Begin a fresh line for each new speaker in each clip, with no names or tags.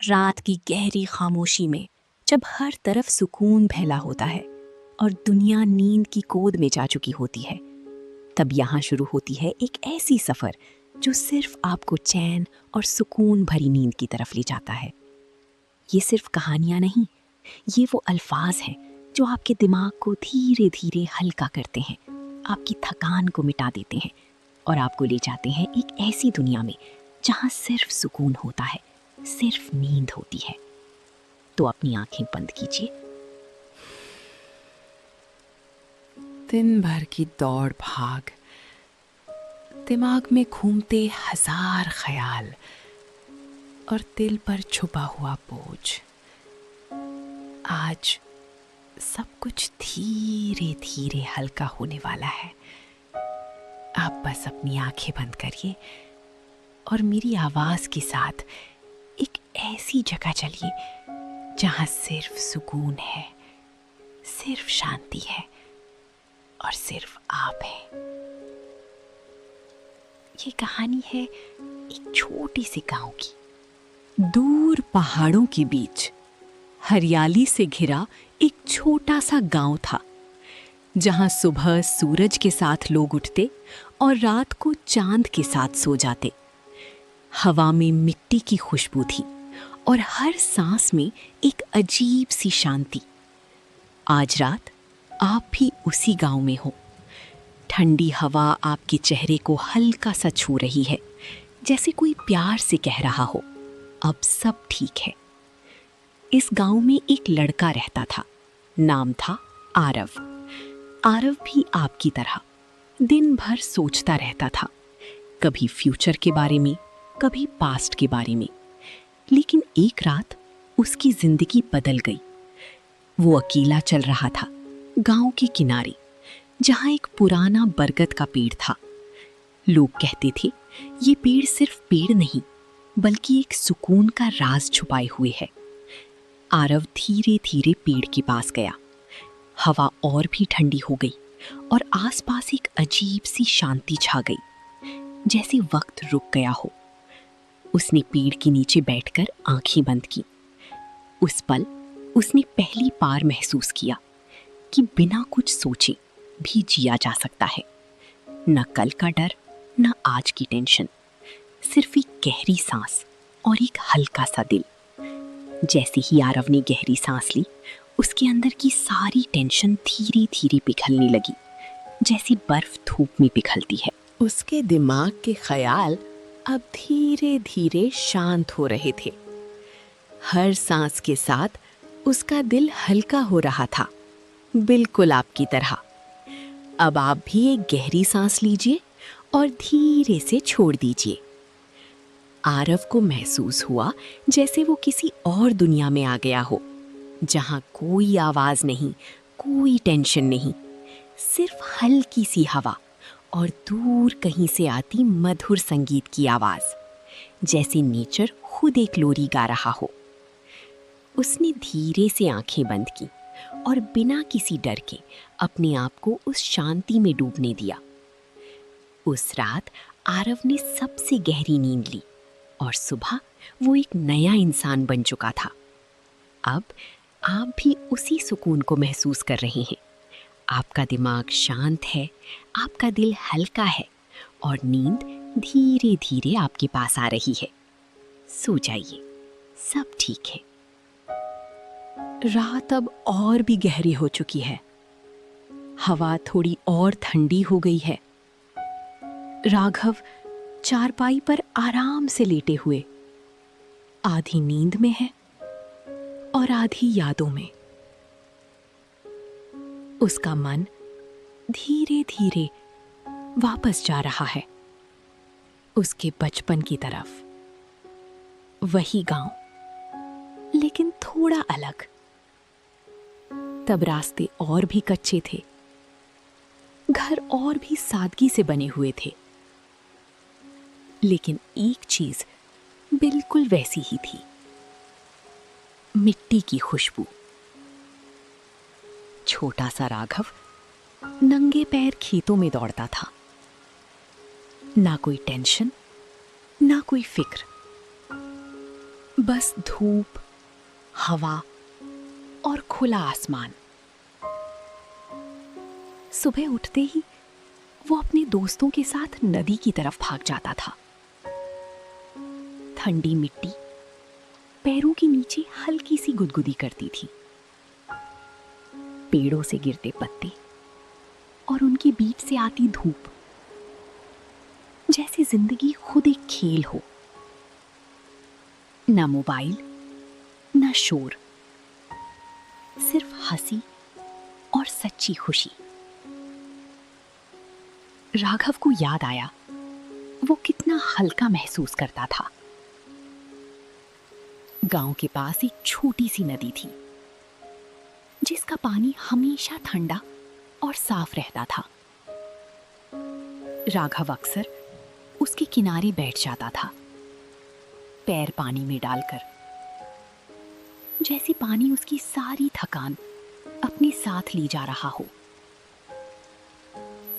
रात की गहरी खामोशी में, जब हर तरफ सुकून फैला होता है और दुनिया नींद की गोद में जा चुकी होती है, तब यहाँ शुरू होती है एक ऐसी सफ़र जो सिर्फ आपको चैन और सुकून भरी नींद की तरफ ले जाता है। ये सिर्फ कहानियाँ नहीं, ये वो अल्फाज हैं जो आपके दिमाग को धीरे धीरे हल्का करते हैं, आपकी थकान को मिटा देते हैं और आपको ले जाते हैं एक ऐसी दुनिया में जहाँ सिर्फ सुकून होता है, सिर्फ नींद होती है। तो अपनी आंखें बंद कीजिए।
दिन भर की दौड़ भाग, दिमाग में घूमते हजार ख्याल और दिल पर छुपा हुआ बोझ। आज सब कुछ धीरे धीरे हल्का होने वाला है। आप बस अपनी आंखें बंद करिए और मेरी आवाज के साथ एक ऐसी जगह चलिए जहां सिर्फ सुकून है, सिर्फ शांति है और सिर्फ आप हैं। ये कहानी है एक छोटी सी गांव की।
दूर पहाड़ों के बीच हरियाली से घिरा एक छोटा सा गांव था, जहां सुबह सूरज के साथ लोग उठते और रात को चांद के साथ सो जाते। हवा में मिट्टी की खुशबू थी और हर सांस में एक अजीब सी शांति। आज रात आप भी उसी गांव में हो। ठंडी हवा आपके चेहरे को हल्का सा छू रही है, जैसे कोई प्यार से कह रहा हो, अब सब ठीक है। इस गांव में एक लड़का रहता था, नाम था आरव। आरव भी आपकी तरह दिन भर सोचता रहता था, कभी फ्यूचर के बारे में, कभी पास्ट के बारे में। लेकिन एक रात उसकी जिंदगी बदल गई। वो अकेला चल रहा था गांव के किनारे, जहां एक पुराना बरगद का पेड़ था। लोग कहते थे ये पेड़ सिर्फ पेड़ नहीं, बल्कि एक सुकून का राज छुपाए हुए है। आरव धीरे धीरे पेड़ के पास गया। हवा और भी ठंडी हो गई और आसपास एक अजीब सी शांति छा गई, जैसे वक्त रुक गया हो। उसने पेड़ के नीचे बैठकर आंखें बंद की। उस पल उसने पहली बार महसूस किया कि बिना कुछ सोचे भी जिया जा सकता है। न कल का डर, न आज की टेंशन, सिर्फ एक गहरी सांस और एक हल्का सा दिल। जैसे ही आरव ने गहरी सांस ली, उसके अंदर की सारी टेंशन धीरे धीरे पिघलने लगी, जैसे बर्फ धूप में पिघलती है।
उसके दिमाग के ख्याल अब धीरे धीरे शांत हो रहे थे। हर सांस के साथ उसका दिल हल्का हो रहा था, बिल्कुल आपकी तरह। अब आप भी एक गहरी सांस लीजिए और धीरे से छोड़ दीजिए। आरव को महसूस हुआ जैसे वो किसी और दुनिया में आ गया हो, जहां कोई आवाज नहीं, कोई टेंशन नहीं, सिर्फ हल्की सी हवा और दूर कहीं से आती मधुर संगीत की आवाज, जैसे नेचर खुद एक लोरी गा रहा हो। उसने धीरे से आंखें बंद की और बिना किसी डर के अपने आप को उस शांति में डूबने दिया। उस रात आरव ने सबसे गहरी नींद ली और सुबह वो एक नया इंसान बन चुका था। अब आप भी उसी सुकून को महसूस कर रहे हैं। आपका दिमाग शांत है, आपका दिल हल्का है और नींद धीरे धीरे आपके पास आ रही है। सो जाइए, सब ठीक है।
रात अब और भी गहरी हो चुकी है। हवा थोड़ी और ठंडी हो गई है। राघव चारपाई पर आराम से लेटे हुए, आधी नींद में है और आधी यादों में। उसका मन धीरे धीरे वापस जा रहा है, उसके बचपन की तरफ। वही गांव, लेकिन थोड़ा अलग। तब रास्ते और भी कच्चे थे, घर और भी सादगी से बने हुए थे, लेकिन एक चीज बिल्कुल वैसी ही थी, मिट्टी की खुशबू। छोटा सा राघव नंगे पैर खेतों में दौड़ता था। ना कोई टेंशन, ना कोई फिक्र, बस धूप, हवा और खुला आसमान। सुबह उठते ही वो अपने दोस्तों के साथ नदी की तरफ भाग जाता था। ठंडी मिट्टी पैरों के नीचे हल्की सी गुदगुदी करती थी। पेड़ों से गिरते पत्ते और उनके बीच से आती धूप, जैसे जिंदगी खुद एक खेल हो। ना मोबाइल, ना शोर, सिर्फ हंसी और सच्ची खुशी। राघव को याद आया वो कितना हल्का महसूस करता था। गांव के पास एक छोटी सी नदी थी जिसका पानी हमेशा ठंडा और साफ रहता था। राघव अक्सर उसके किनारे बैठ जाता था, पैर पानी में डालकर, जैसे पानी उसकी सारी थकान अपने साथ ले जा रहा हो।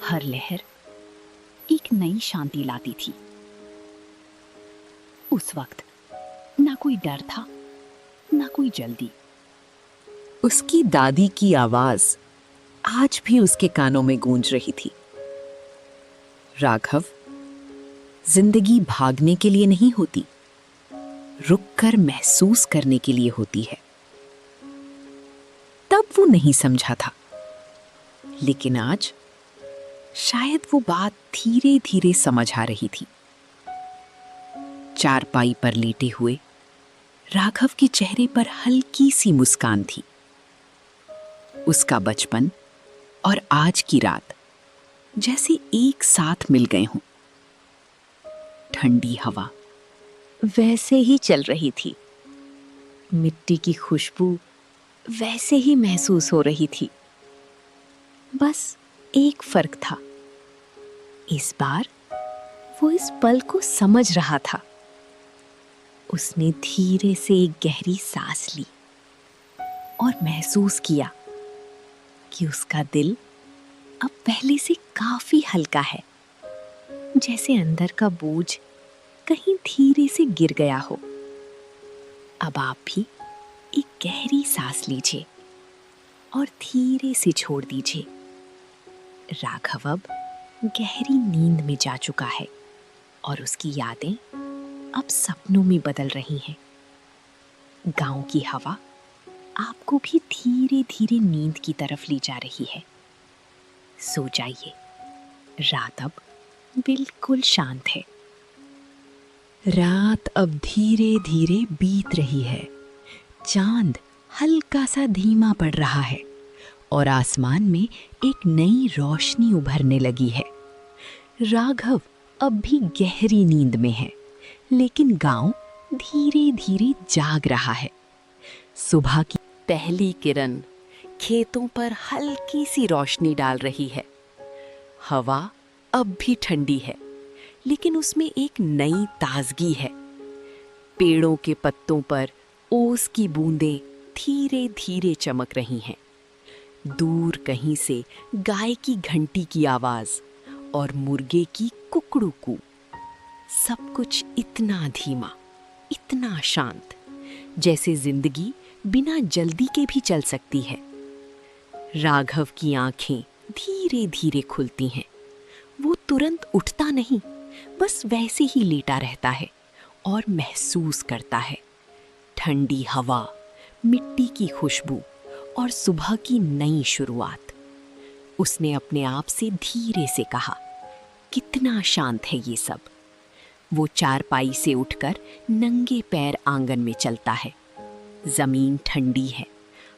हर लहर एक नई शांति लाती थी। उस वक्त ना कोई डर था, ना कोई जल्दी।
उसकी दादी की आवाज आज भी उसके कानों में गूंज रही थी। राघव, जिंदगी भागने के लिए नहीं होती, रुककर महसूस करने के लिए होती है। तब वो नहीं समझा था, लेकिन आज शायद वो बात धीरे धीरे समझ आ रही थी। चारपाई पर लेटे हुए राघव के चेहरे पर हल्की सी मुस्कान थी। उसका बचपन और आज की रात जैसे एक साथ मिल गए हों। ठंडी हवा वैसे ही चल रही थी, मिट्टी की खुशबू वैसे ही महसूस हो रही थी। बस एक फर्क था, इस बार वो इस पल को समझ रहा था। उसने धीरे से एक गहरी सांस ली और महसूस किया कि उसका दिल अब पहले से काफी हल्का है, जैसे अंदर का बोझ कहीं धीरे से गिर गया हो। अब आप भी एक गहरी सांस लीजिए और धीरे से छोड़ दीजिए। राघव अब गहरी नींद में जा चुका है और उसकी यादें अब सपनों में बदल रही हैं। गांव की हवा आपको भी धीरे धीरे नींद की तरफ ले जा रही है। सो जाइए, रात अब बिल्कुल शांत है। रात अब धीरे धीरे बीत रही है। चांद हल्का सा धीमा पड़ रहा है और आसमान में एक नई रोशनी उभरने लगी है। राघव अब भी गहरी नींद में है, लेकिन गांव धीरे धीरे जाग रहा है। सुबह की पहली किरण खेतों पर हल्की सी रोशनी डाल रही है। हवा अब भी ठंडी है, लेकिन उसमें एक नई ताजगी है। पेड़ों के पत्तों पर ओस की बूंदें धीरे धीरे चमक रही हैं। दूर कहीं से गाय की घंटी की आवाज और मुर्गे की कुकड़ू कू। सब कुछ इतना धीमा, इतना शांत, जैसे जिंदगी बिना जल्दी के भी चल सकती है। राघव की आंखें धीरे धीरे खुलती हैं। वो तुरंत उठता नहीं, बस वैसे ही लेटा रहता है और महसूस करता है ठंडी हवा, मिट्टी की खुशबू और सुबह की नई शुरुआत। उसने अपने आप से धीरे से कहा, कितना शांत है ये सब। वो चारपाई से उठकर नंगे पैर आंगन में चलता है। जमीन ठंडी है,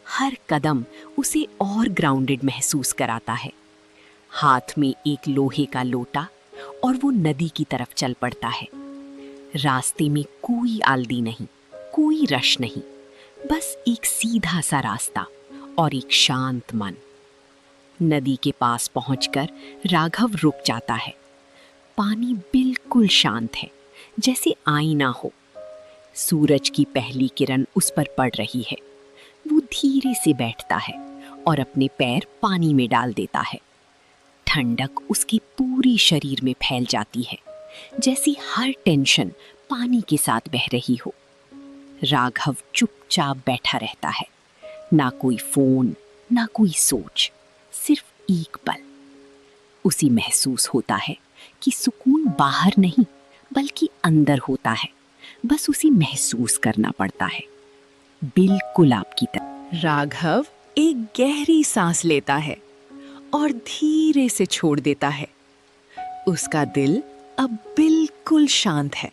हर कदम उसे और ग्राउंडेड महसूस कराता है। हाथ में एक लोहे का लोटा और वो नदी की तरफ चल पड़ता है। रास्ते में कोई आलदी नहीं, कोई रश नहीं, बस एक सीधा सा रास्ता और एक शांत मन। नदी के पास पहुंचकर राघव रुक जाता है। पानी बिल्कुल शांत है, जैसे आईना हो। सूरज की पहली किरण उस पर पड़ रही है। वो धीरे से बैठता है और अपने पैर पानी में डाल देता है। ठंडक उसके पूरी शरीर में फैल जाती है, जैसे हर टेंशन पानी के साथ बह रही हो। राघव चुपचाप बैठा रहता है, ना कोई फोन, ना कोई सोच, सिर्फ एक पल। उसे महसूस होता है कि सुकून बाहर नहीं बल्कि अंदर होता है, बस उसे महसूस करना पड़ता है, बिल्कुल आपकी तरह। राघव एक गहरी सांस लेता है और धीरे से छोड़ देता है। उसका दिल अब बिल्कुल शांत है,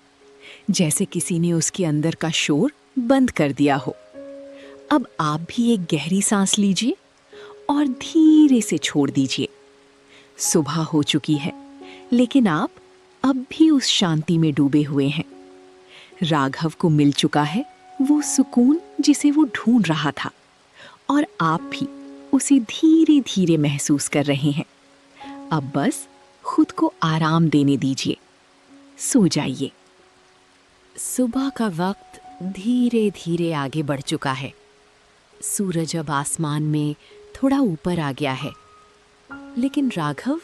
जैसे किसी ने उसके अंदर का शोर बंद कर दिया हो। अब आप भी एक गहरी सांस लीजिए और धीरे से छोड़ दीजिए। सुबह हो चुकी है, लेकिन आप अब भी उस शांति में डूबे हुए हैं। राघव को मिल चुका है वो सुकून जिसे वो ढूंढ रहा था, और आप भी उसे धीरे धीरे महसूस कर रहे हैं। अब बस खुद को आराम देने दीजिए, सो जाइए। सुबह का वक्त धीरे धीरे आगे बढ़ चुका है। सूरज अब आसमान में थोड़ा ऊपर आ गया है, लेकिन राघव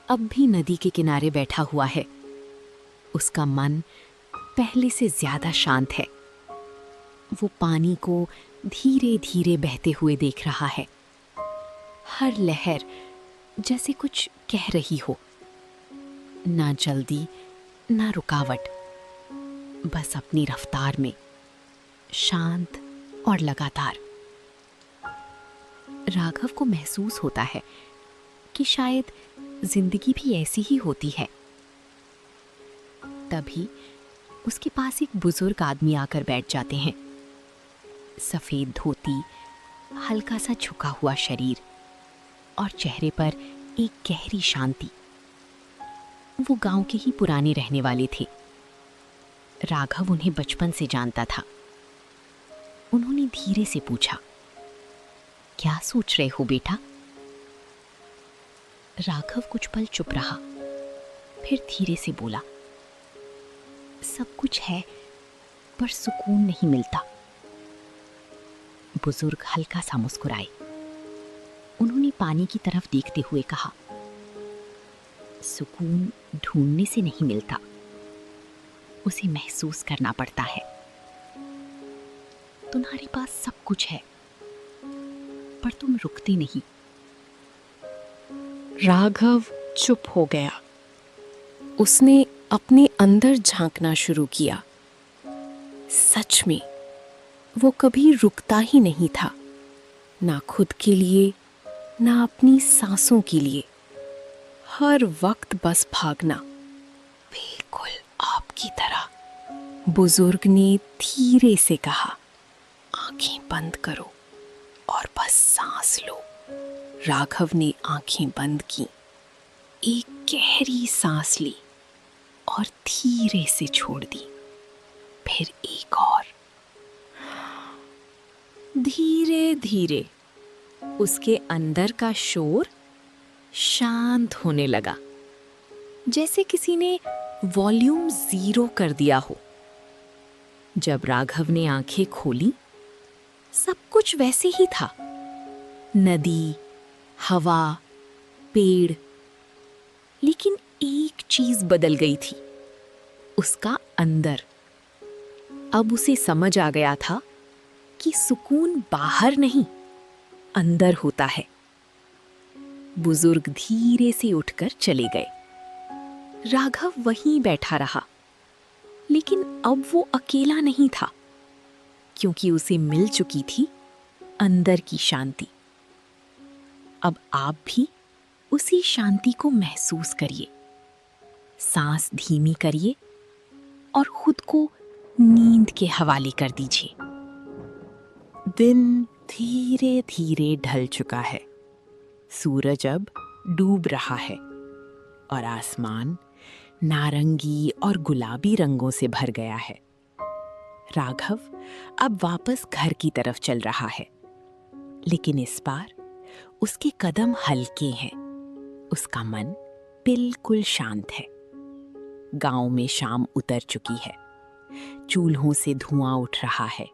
अब भी नदी के किनारे बैठा हुआ है। उसका मन पहले से ज्यादा शांत है। वो पानी को धीरे धीरे बहते हुए देख रहा है। हर लहर जैसे कुछ कह रही हो, ना जल्दी ना रुकावट, बस अपनी रफ्तार में, शांत और लगातार। राघव को महसूस होता है कि शायद जिंदगी भी ऐसी ही होती है। तभी उसके पास एक बुजुर्ग आदमी आकर बैठ जाते हैं। सफेद धोती, हल्का सा झुका हुआ शरीर और चेहरे पर एक गहरी शांति। वो गांव के ही पुराने रहने वाले थे। राघव उन्हें बचपन से जानता था। उन्होंने धीरे से पूछा, क्या सोच रहे हो बेटा? राघव कुछ पल चुप रहा, फिर धीरे से बोला, सब कुछ है पर सुकून नहीं मिलता। बुजुर्ग हल्का सा मुस्कुराए। उन्होंने पानी की तरफ देखते हुए कहा, सुकून ढूंढने से नहीं मिलता, उसे महसूस करना पड़ता है। तुम्हारे पास सब कुछ है पर तुम रुकते नहीं। राघव चुप हो गया। उसने अपने अंदर झांकना शुरू किया। सच में वो कभी रुकता ही नहीं था, ना खुद के लिए ना अपनी सांसों के लिए। हर वक्त बस भागना, बिल्कुल आपकी तरह। बुजुर्ग ने धीरे से कहा, आंखें बंद करो और बस सांस लो। राघव ने आंखें बंद की, एक गहरी सांस ली और धीरे से छोड़ दी। फिर एक और। धीरे धीरे उसके अंदर का शोर शांत होने लगा, जैसे किसी ने वॉल्यूम 0 कर दिया हो। जब राघव ने आंखें खोली, सब कुछ वैसे ही था। नदी, हवा, पेड़, लेकिन एक चीज बदल गई थी, उसका अंदर। अब उसे समझ आ गया था कि सुकून बाहर नहीं, अंदर होता है। बुजुर्ग धीरे से उठकर चले गए। राघव वहीं बैठा रहा, लेकिन अब वो अकेला नहीं था, क्योंकि उसे मिल चुकी थी अंदर की शांति। अब आप भी उसी शांति को महसूस करिए। सांस धीमी करिए और खुद को नींद के हवाले कर दीजिए। दिन धीरे धीरे ढल चुका है। सूरज अब डूब रहा है और आसमान नारंगी और गुलाबी रंगों से भर गया है। राघव अब वापस घर की तरफ चल रहा है, लेकिन इस बार उसके कदम हल्के हैं। उसका मन बिल्कुल शांत है। गांव में शाम उतर चुकी है। चूल्हों से धुआं उठ रहा है।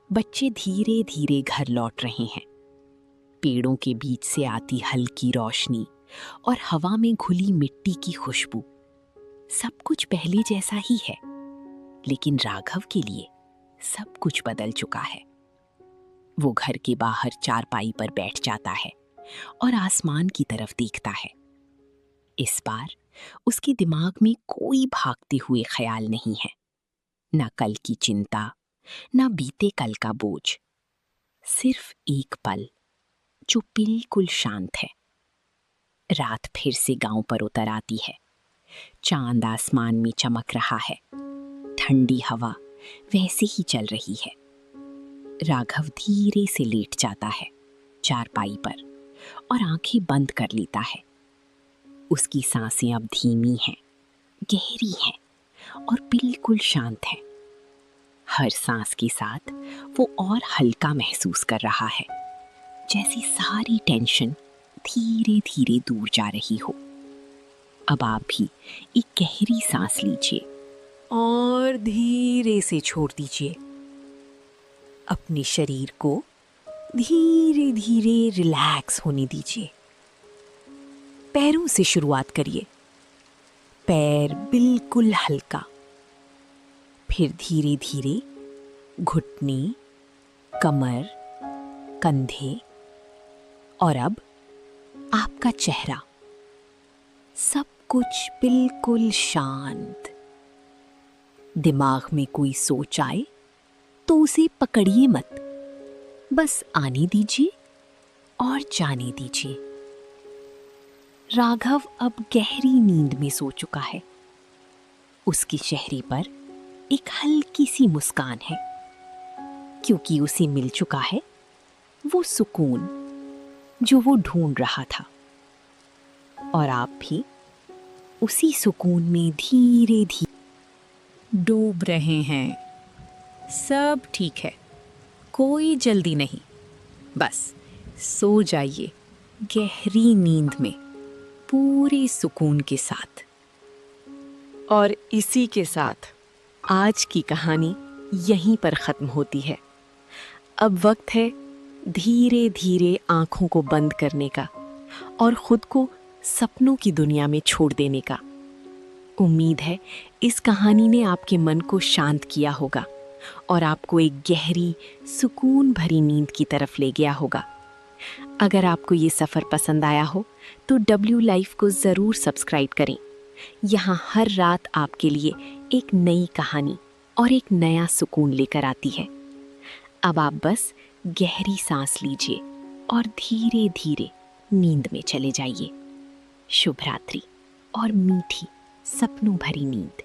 बच्चे धीरे धीरे घर लौट रहे हैं। पेड़ों के बीच से आती हल्की रोशनी और हवा में घुली मिट्टी की खुशबू, सब कुछ पहले जैसा ही है, लेकिन राघव के लिए सब कुछ बदल चुका है। वो घर के बाहर चारपाई पर बैठ जाता है और आसमान की तरफ देखता है। इस बार उसके दिमाग में कोई भागते हुए ख्याल नहीं है, ना कल की चिंता, ना बीते कल का बोझ। सिर्फ एक पल जो बिल्कुल शांत है। रात फिर से गांव पर उतर आती है। चांद आसमान में चमक रहा है। ठंडी हवा वैसे ही चल रही है। राघव धीरे से लेट जाता है चारपाई पर और आंखें बंद कर लेता है। उसकी सांसें अब धीमी हैं, गहरी हैं और बिल्कुल शांत हैं। हर सांस के साथ वो और हल्का महसूस कर रहा है, जैसे सारी टेंशन धीरे धीरे दूर जा रही हो। अब आप भी एक गहरी सांस लीजिए और धीरे से छोड़ दीजिए। अपने शरीर को धीरे धीरे रिलैक्स होने दीजिए। पैरों से शुरुआत करिए। पैर बिल्कुल हल्का, फिर धीरे धीरे घुटने, कमर, कंधे और अब आपका चेहरा। सब कुछ बिल्कुल शांत। दिमाग में कोई सोच आए तो उसे पकड़िए मत, बस आने दीजिए और जाने दीजिए। राघव अब गहरी नींद में सो चुका है। उसके चेहरे पर एक हल्की सी मुस्कान है, क्योंकि उसे मिल चुका है वो सुकून जो वो ढूंढ रहा था। और आप भी उसी सुकून में धीरे धीरे डूब रहे हैं। सब ठीक है, कोई जल्दी नहीं, बस सो जाइए गहरी नींद में पूरे सुकून के साथ। और इसी के साथ आज की कहानी यहीं पर ख़त्म होती है। अब वक्त है धीरे धीरे आंखों को बंद करने का और खुद को सपनों की दुनिया में छोड़ देने का। उम्मीद है इस कहानी ने आपके मन को शांत किया होगा और आपको एक गहरी सुकून भरी नींद की तरफ ले गया होगा। अगर आपको ये सफ़र पसंद आया हो तो W लाइफ को ज़रूर सब्सक्राइब करें। यहाँ हर रात आपके लिए एक नई कहानी और एक नया सुकून लेकर आती है। अब आप बस गहरी सांस लीजिए और धीरे धीरे नींद में चले जाइए। शुभ रात्रि और मीठी सपनों भरी नींद।